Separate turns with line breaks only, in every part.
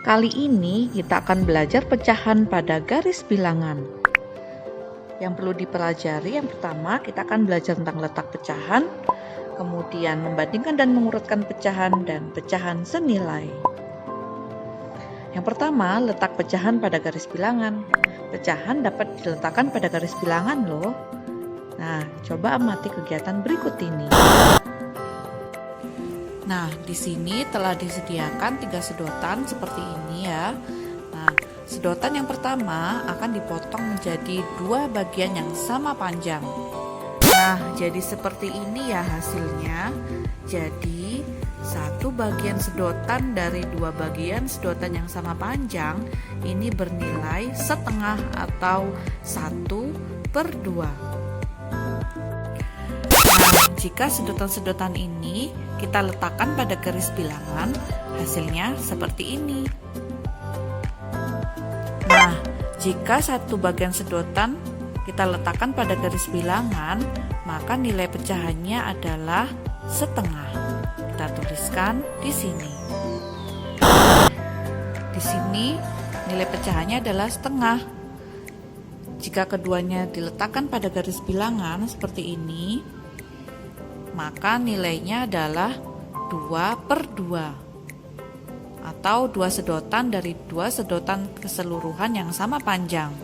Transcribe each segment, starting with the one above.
Kali ini kita akan belajar pecahan pada garis bilangan. Yang perlu dipelajari, yang pertama kita akan belajar tentang letak pecahan, kemudian membandingkan dan mengurutkan pecahan dan pecahan senilai. Yang pertama, letak pecahan pada garis bilangan. Pecahan dapat diletakkan pada garis bilangan loh. Nah, coba amati kegiatan berikut ini. Nah, di sini telah disediakan 3 sedotan seperti ini ya. Nah, sedotan yang pertama akan dipotong menjadi 2 bagian yang sama panjang. Nah, jadi seperti ini ya hasilnya. Jadi, 1 bagian sedotan dari 2 bagian sedotan yang sama panjang ini bernilai setengah atau 1/2. Jika sedotan-sedotan ini kita letakkan pada garis bilangan, hasilnya seperti ini. Nah, jika 1 bagian sedotan kita letakkan pada garis bilangan, maka nilai pecahannya adalah setengah. Kita tuliskan di sini. Di sini nilai pecahannya adalah setengah. Jika keduanya diletakkan pada garis bilangan seperti ini, maka nilainya adalah 2/2 atau 2 sedotan dari 2 sedotan keseluruhan yang sama panjang.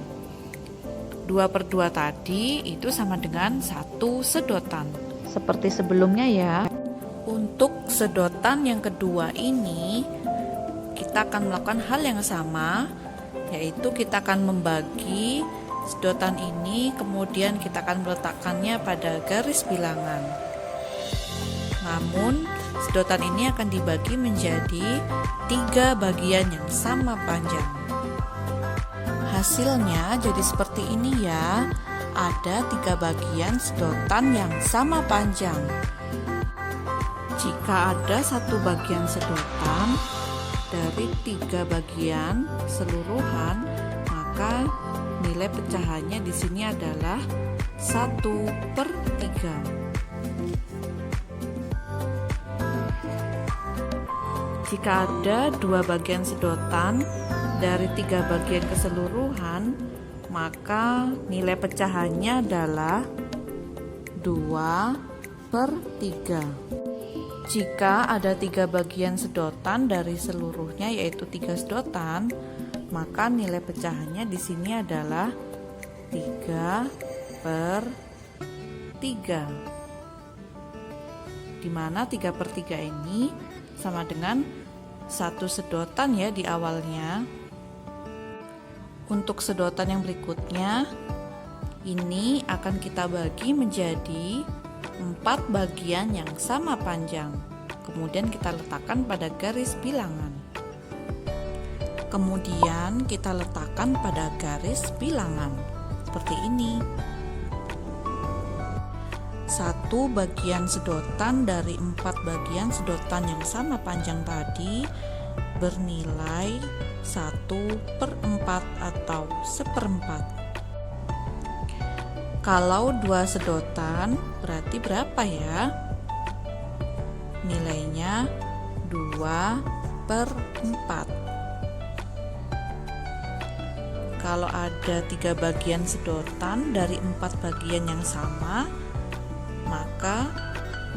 2/2 tadi itu sama dengan 1 sedotan. Seperti sebelumnya ya. Untuk sedotan yang kedua ini, kita akan melakukan hal yang sama, yaitu kita akan membagi sedotan ini, kemudian kita akan meletakkannya pada garis bilangan. Namun, sedotan ini akan dibagi menjadi 3 bagian yang sama panjang. Hasilnya jadi seperti ini ya. Ada 3 bagian sedotan yang sama panjang. Jika ada 1 bagian sedotan dari 3 bagian keseluruhan, maka nilai pecahannya di sini adalah 1/3. Jika ada 2 bagian sedotan dari 3 bagian keseluruhan, maka nilai pecahannya adalah 2/3. Jika ada 3 bagian sedotan dari seluruhnya, yaitu 3 sedotan, maka nilai pecahannya di sini adalah 3/3. Di mana 3/3 ini sama dengan 1 sedotan ya di awalnya. Untuk sedotan yang berikutnya, ini akan kita bagi menjadi 4 bagian yang sama panjang. Kemudian kita letakkan pada garis bilangan. Kemudian kita letakkan pada garis bilangan seperti ini. 1 bagian sedotan dari 4 bagian sedotan yang sama panjang tadi bernilai 1/4 atau 1/4. Kalau 2 sedotan berarti berapa ya? Nilainya 2/4. Kalau ada 3 bagian sedotan dari 4 bagian yang sama, maka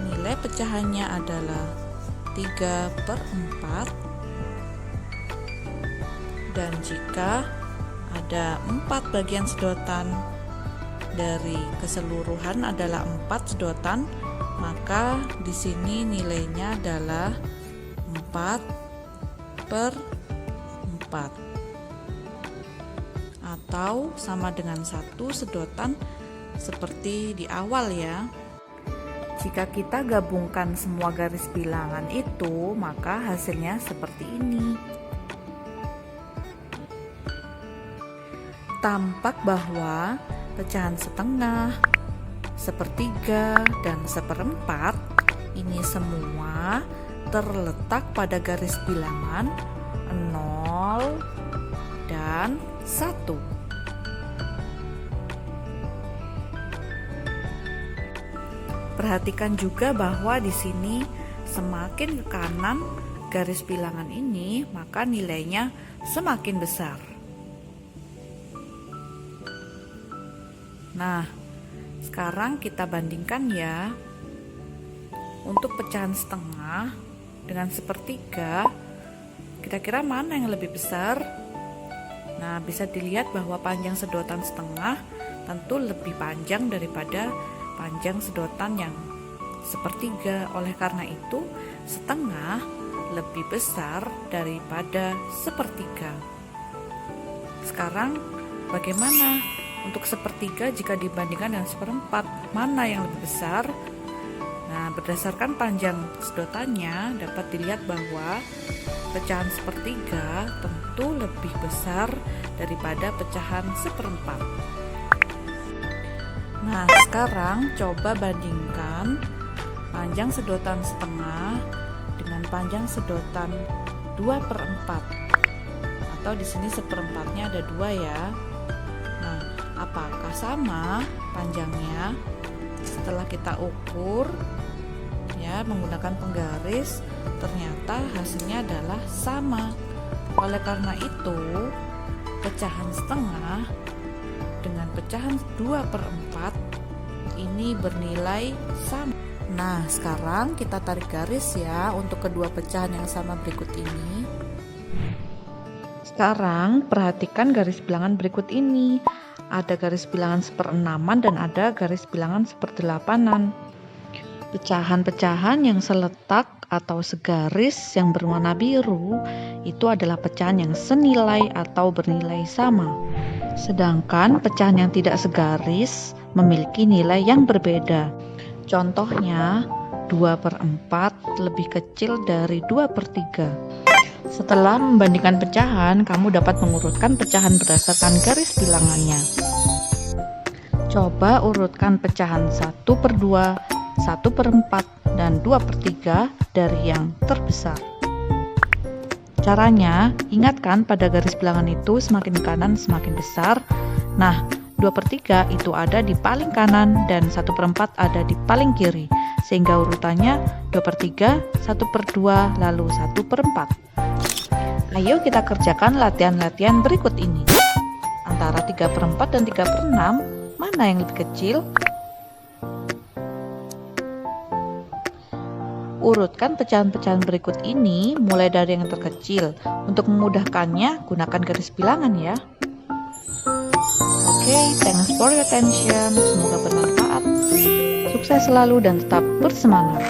nilai pecahannya adalah 3/4. Dan jika ada 4 bagian sedotan dari keseluruhan adalah 4 sedotan, maka di sini nilainya adalah 4/4 atau sama dengan 1 sedotan seperti di awal ya. Jika kita gabungkan semua garis bilangan itu, maka hasilnya seperti ini. Tampak bahwa pecahan setengah, 1/3, dan 1/4 ini semua terletak pada garis bilangan 0 dan 1. Perhatikan juga bahwa di sini semakin ke kanan garis bilangan ini, maka nilainya semakin besar. Nah, sekarang kita bandingkan ya. Untuk pecahan setengah dengan sepertiga, kira-kira mana yang lebih besar? Nah, bisa dilihat bahwa panjang sedotan setengah tentu lebih panjang daripada panjang sedotan yang sepertiga. Oleh karena itu, setengah lebih besar daripada sepertiga. Sekarang bagaimana untuk sepertiga jika dibandingkan dengan seperempat? Mana yang lebih besar? Nah, berdasarkan panjang sedotannya dapat dilihat bahwa pecahan sepertiga tentu lebih besar daripada pecahan seperempat. Nah, sekarang coba bandingkan panjang sedotan setengah dengan panjang sedotan 2/4, atau di sini seperempatnya ada 2 ya. Nah, apakah sama panjangnya? Setelah kita ukur ya menggunakan penggaris, ternyata hasilnya adalah sama. Oleh karena itu, pecahan setengah dengan pecahan 2/4 ini bernilai sama. Nah, sekarang kita tarik garis ya untuk kedua pecahan yang sama berikut ini. Sekarang perhatikan garis bilangan berikut ini. Ada garis bilangan seperenaman dan ada garis bilangan seperdelapanan. Pecahan-pecahan yang seletak atau segaris yang berwarna biru itu adalah pecahan yang senilai atau bernilai sama. Sedangkan pecahan yang tidak segaris memiliki nilai yang berbeda. Contohnya, 2/4 lebih kecil dari 2/3. Setelah membandingkan pecahan, kamu dapat mengurutkan pecahan berdasarkan garis bilangannya. Coba urutkan pecahan 1/2, 1/4, dan 2/3 dari yang terbesar. Caranya, ingatkan pada garis bilangan itu semakin kanan semakin besar. Nah, 2/3 itu ada di paling kanan dan 1/4 ada di paling kiri, sehingga urutannya 2/3, 1/2, lalu 1/4. Ayo kita kerjakan latihan-latihan berikut ini. Antara 3/4 dan 3/6, mana yang lebih kecil? Urutkan pecahan-pecahan berikut ini mulai dari yang terkecil. Untuk memudahkannya, gunakan garis bilangan ya. Oke, thanks for your attention. Semoga bermanfaat. Sukses selalu dan tetap bersemangat.